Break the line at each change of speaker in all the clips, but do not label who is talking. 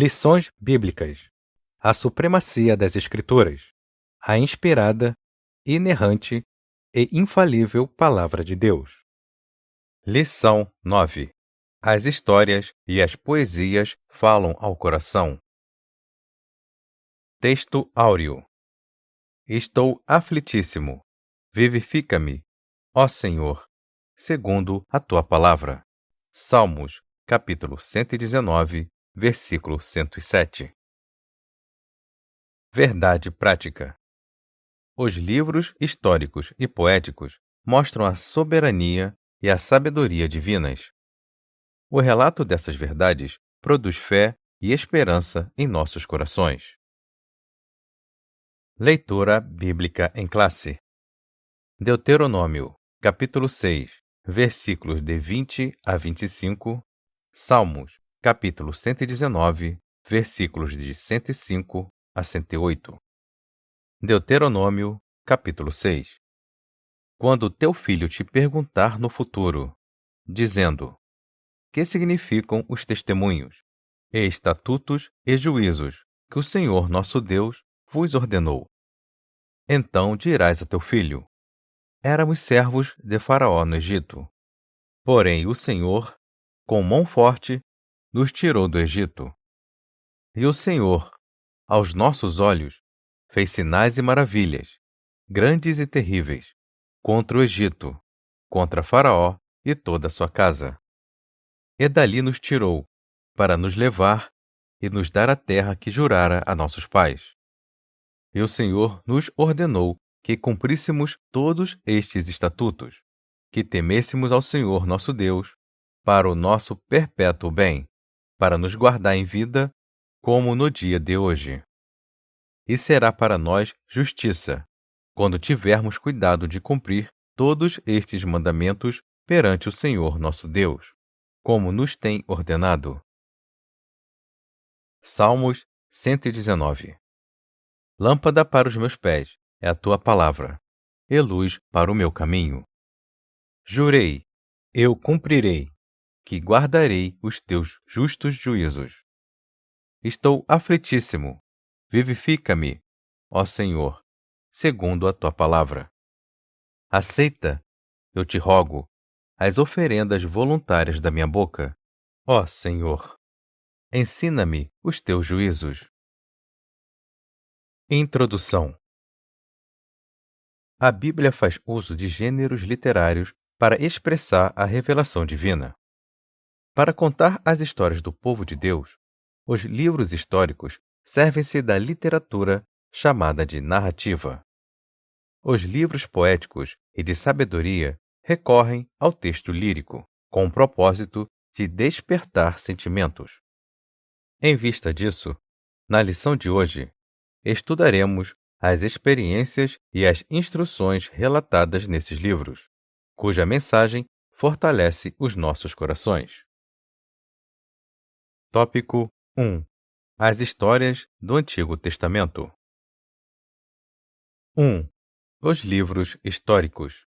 Lições bíblicas. A supremacia das Escrituras. A inspirada, inerrante e infalível Palavra de Deus. Lição 9. As histórias e as poesias falam ao coração. Texto áureo. Estou aflitíssimo. Vivifica-me, ó Senhor, segundo a tua palavra. Salmos, capítulo 119, versículo 107. Verdade prática. Os livros históricos e poéticos mostram a soberania e a sabedoria divinas. O relato dessas verdades produz fé e esperança em nossos corações. Leitura bíblica em classe. Deuteronômio, capítulo 6, versículos de 20 a 25. Salmos, capítulo 119, versículos de 105 a 108. Deuteronômio, capítulo 6. Quando teu filho te perguntar no futuro, dizendo: que significam os testemunhos, e estatutos e juízos que o Senhor nosso Deus vos ordenou? Então dirás a teu filho: éramos servos de Faraó no Egito. Porém o Senhor, com mão forte, nos tirou do Egito. E o Senhor, aos nossos olhos, fez sinais e maravilhas, grandes e terríveis, contra o Egito, contra Faraó e toda a sua casa. E dali nos tirou, para nos levar e nos dar a terra que jurara a nossos pais. E o Senhor nos ordenou que cumpríssemos todos estes estatutos, que temêssemos ao Senhor nosso Deus, para o nosso perpétuo bem, para nos guardar em vida, como no dia de hoje. E será para nós justiça, quando tivermos cuidado de cumprir todos estes mandamentos perante o Senhor nosso Deus, como nos tem ordenado. Salmos 119. Lâmpada para os meus pés é a tua palavra, e luz para o meu caminho. Jurei, eu cumprirei, que guardarei os teus justos juízos. Estou aflitíssimo. Vivifica-me, ó Senhor, segundo a tua palavra. Aceita, eu te rogo, as oferendas voluntárias da minha boca, ó Senhor. Ensina-me os teus juízos. Introdução. A Bíblia faz uso de gêneros literários para expressar a revelação divina. Para contar as histórias do povo de Deus, os livros históricos servem-se da literatura chamada de narrativa. Os livros poéticos e de sabedoria recorrem ao texto lírico, com o propósito de despertar sentimentos. Em vista disso, na lição de hoje, estudaremos as experiências e as instruções relatadas nesses livros, cuja mensagem fortalece os nossos corações. Tópico 1. As histórias do Antigo Testamento. 1. Os livros históricos.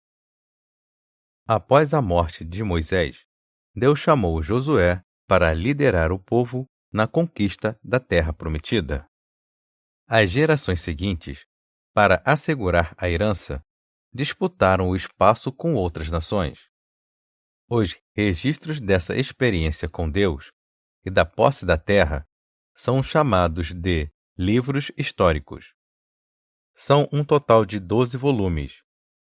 Após a morte de Moisés, Deus chamou Josué para liderar o povo na conquista da Terra Prometida. As gerações seguintes, para assegurar a herança, disputaram o espaço com outras nações. Os registros dessa experiência com Deus e da posse da terra são chamados de livros históricos. São um total de 12 volumes,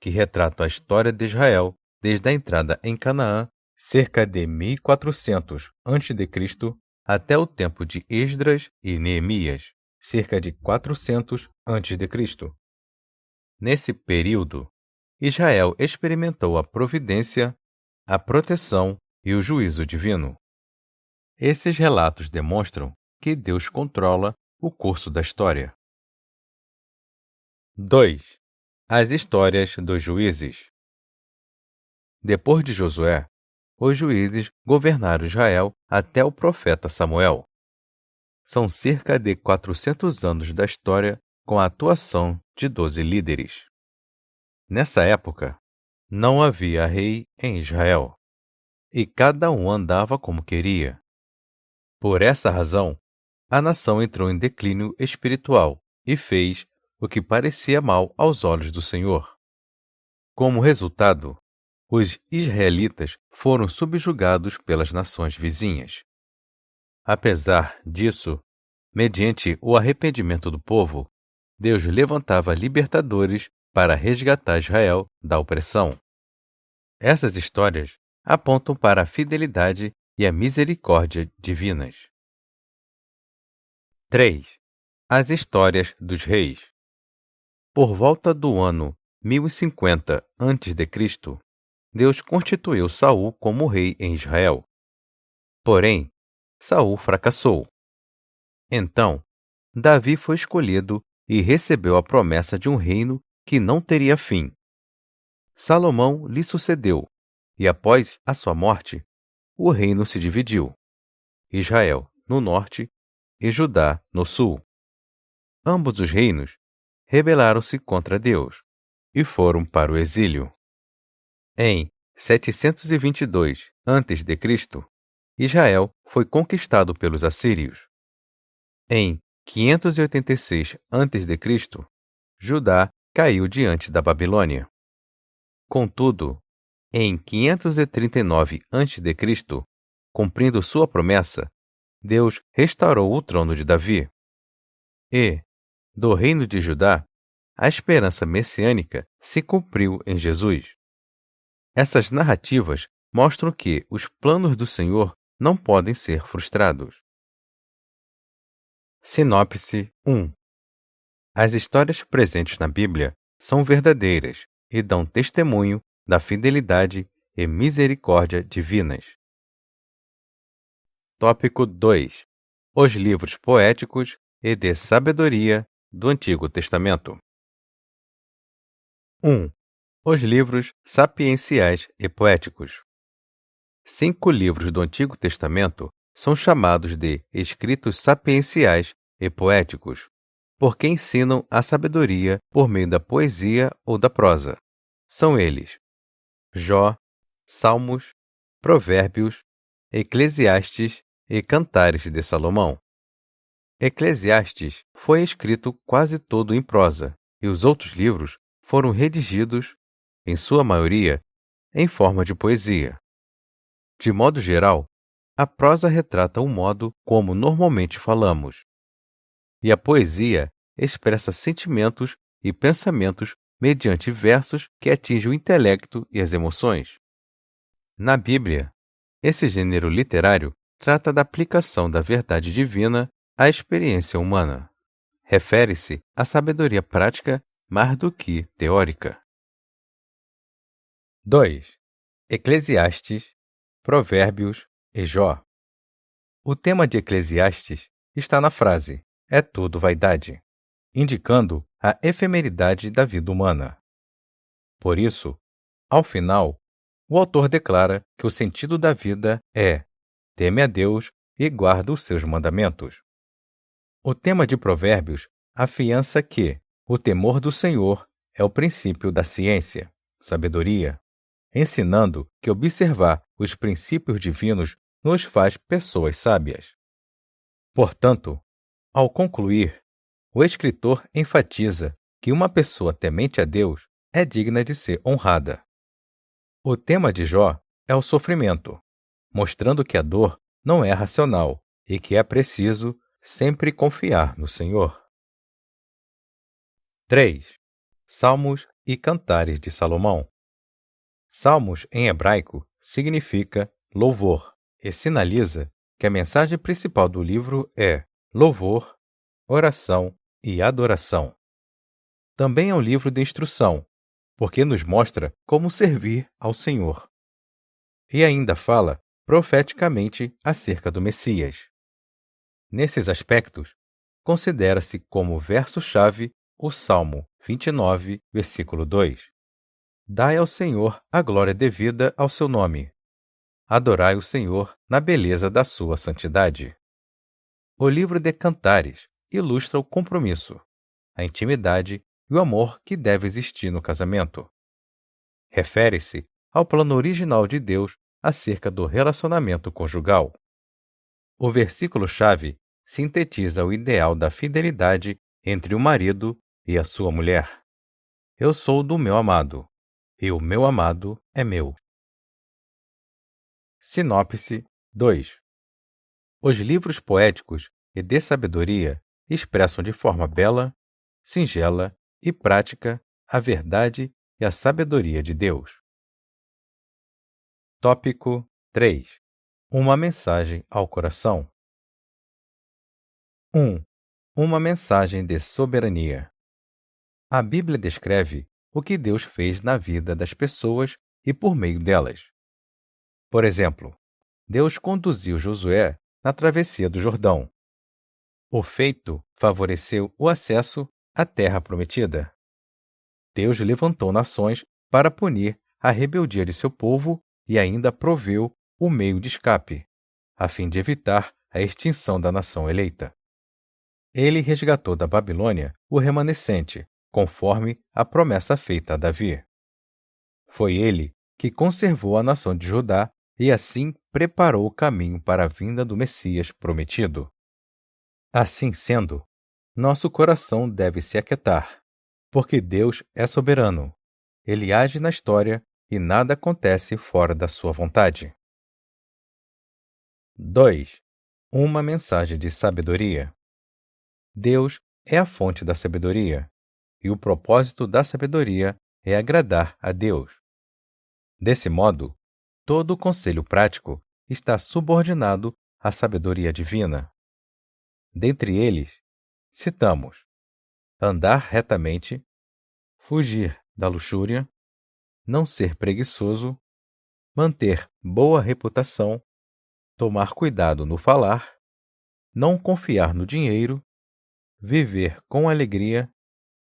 que retratam a história de Israel desde a entrada em Canaã, cerca de 1400 a.C., até o tempo de Esdras e Neemias, cerca de 400 a.C. Nesse período, Israel experimentou a providência, a proteção e o juízo divino. Esses relatos demonstram que Deus controla o curso da história. 2. As histórias dos juízes. Depois de Josué, os juízes governaram Israel até o profeta Samuel. São cerca de 400 anos da história com a atuação de 12 líderes. Nessa época, não havia rei em Israel, e cada um andava como queria. Por essa razão, a nação entrou em declínio espiritual e fez o que parecia mal aos olhos do Senhor. Como resultado, os israelitas foram subjugados pelas nações vizinhas. Apesar disso, mediante o arrependimento do povo, Deus levantava libertadores para resgatar Israel da opressão. Essas histórias apontam para a fidelidade e a misericórdia divinas. 3. As histórias dos reis. Por volta do ano 1050 a.C., Deus constituiu Saul como rei em Israel. Porém, Saul fracassou. Então, Davi foi escolhido e recebeu a promessa de um reino que não teria fim. Salomão lhe sucedeu, e após a sua morte, o reino se dividiu: Israel no norte e Judá no sul. Ambos os reinos rebelaram-se contra Deus e foram para o exílio. Em 722 a.C., Israel foi conquistado pelos assírios. Em 586 a.C., Judá caiu diante da Babilônia. Contudo, em 539 a.C., cumprindo sua promessa, Deus restaurou o trono de Davi. E, do reino de Judá, a esperança messiânica se cumpriu em Jesus. Essas narrativas mostram que os planos do Senhor não podem ser frustrados. Sinopse 1. As histórias presentes na Bíblia são verdadeiras e dão testemunho da fidelidade e misericórdia divinas. Tópico 2. Os livros poéticos e de sabedoria do Antigo Testamento. 1. Os livros sapienciais e poéticos. 5 livros do Antigo Testamento são chamados de escritos sapienciais e poéticos, porque ensinam a sabedoria por meio da poesia ou da prosa. São eles: Jó, Salmos, Provérbios, Eclesiastes e Cantares de Salomão. Eclesiastes foi escrito quase todo em prosa, e os outros livros foram redigidos, em sua maioria, em forma de poesia. De modo geral, a prosa retrata o modo como normalmente falamos, e a poesia expressa sentimentos e pensamentos mediante versos que atingem o intelecto e as emoções. Na Bíblia, esse gênero literário trata da aplicação da verdade divina à experiência humana. Refere-se à sabedoria prática mais do que teórica. 2. Eclesiastes, Provérbios e Jó. O tema de Eclesiastes está na frase "é tudo vaidade", indicando a efemeridade da vida humana. Por isso, ao final, o autor declara que o sentido da vida é teme a Deus e guarda os seus mandamentos. O tema de Provérbios afiança que o temor do Senhor é o princípio da ciência, sabedoria, ensinando que observar os princípios divinos nos faz pessoas sábias. Portanto, ao concluir, o escritor enfatiza que uma pessoa temente a Deus é digna de ser honrada. O tema de Jó é o sofrimento, mostrando que a dor não é racional e que é preciso sempre confiar no Senhor. 3. Salmos e Cantares de Salomão. Salmos, em hebraico, significa louvor e sinaliza que a mensagem principal do livro é louvor, oração e adoração. Também é um livro de instrução, porque nos mostra como servir ao Senhor. E ainda fala profeticamente acerca do Messias. Nesses aspectos, considera-se como verso-chave o Salmo 29, versículo 2. Dai ao Senhor a glória devida ao seu nome. Adorai o Senhor na beleza da sua santidade. O livro de Cantares ilustra o compromisso, a intimidade e o amor que deve existir no casamento. Refere-se ao plano original de Deus acerca do relacionamento conjugal. O versículo-chave sintetiza o ideal da fidelidade entre o marido e a sua mulher. Eu sou do meu amado, e o meu amado é meu. Sinopse 2. Os livros poéticos e de sabedoria expressam de forma bela, singela e prática a verdade e a sabedoria de Deus. Tópico 3. Uma mensagem ao coração. 1. Uma mensagem de soberania. A Bíblia descreve o que Deus fez na vida das pessoas e por meio delas. Por exemplo, Deus conduziu Josué na travessia do Jordão. O feito favoreceu o acesso à terra prometida. Deus levantou nações para punir a rebeldia de seu povo e ainda proveu o meio de escape, a fim de evitar a extinção da nação eleita. Ele resgatou da Babilônia o remanescente, conforme a promessa feita a Davi. Foi ele que conservou a nação de Judá e assim preparou o caminho para a vinda do Messias prometido. Assim sendo, nosso coração deve se aquietar, porque Deus é soberano. Ele age na história e nada acontece fora da sua vontade. 2. Uma mensagem de sabedoria. Deus é a fonte da sabedoria, e o propósito da sabedoria é agradar a Deus. Desse modo, todo o conselho prático está subordinado à sabedoria divina. Dentre eles, citamos: andar retamente, fugir da luxúria, não ser preguiçoso, manter boa reputação, tomar cuidado no falar, não confiar no dinheiro, viver com alegria,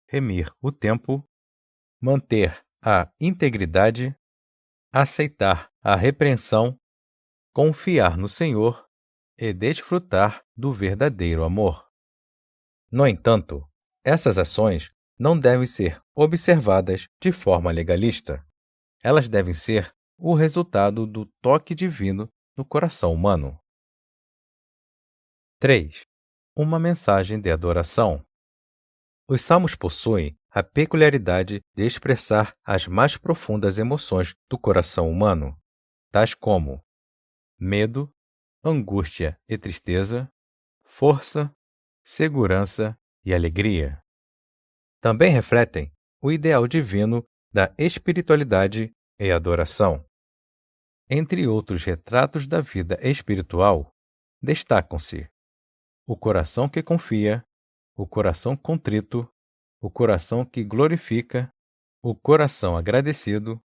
remir o tempo, manter a integridade, aceitar a repreensão, confiar no Senhor e desfrutar do verdadeiro amor. No entanto, essas ações não devem ser observadas de forma legalista. Elas devem ser o resultado do toque divino no coração humano. 3. Uma mensagem de adoração. Os salmos possuem a peculiaridade de expressar as mais profundas emoções do coração humano, tais como medo, angústia e tristeza, força, segurança e alegria. Também refletem o ideal divino da espiritualidade e adoração. Entre outros retratos da vida espiritual, destacam-se o coração que confia, o coração contrito, o coração que glorifica, o coração agradecido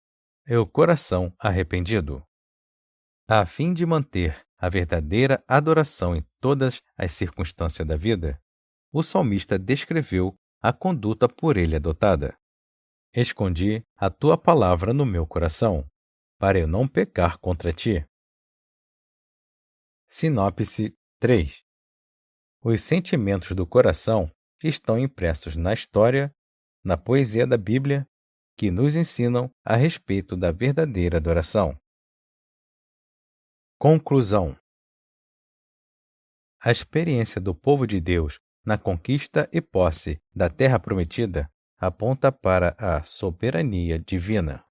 e o coração arrependido. A fim de manter a verdadeira adoração em todas as circunstâncias da vida, o salmista descreveu a conduta por ele adotada. Escondi a tua palavra no meu coração, para eu não pecar contra ti. Sinopse 3. Os sentimentos do coração estão impressos na história, na poesia da Bíblia, que nos ensinam a respeito da verdadeira adoração. Conclusão. A experiência do povo de Deus na conquista e posse da Terra Prometida aponta para a soberania divina.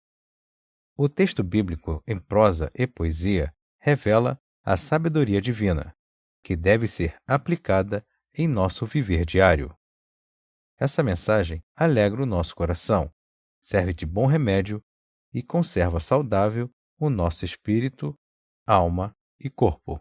O texto bíblico em prosa e poesia revela a sabedoria divina, que deve ser aplicada em nosso viver diário. Essa mensagem alegra o nosso coração, serve de bom remédio e conserva saudável o nosso espírito, alma e corpo.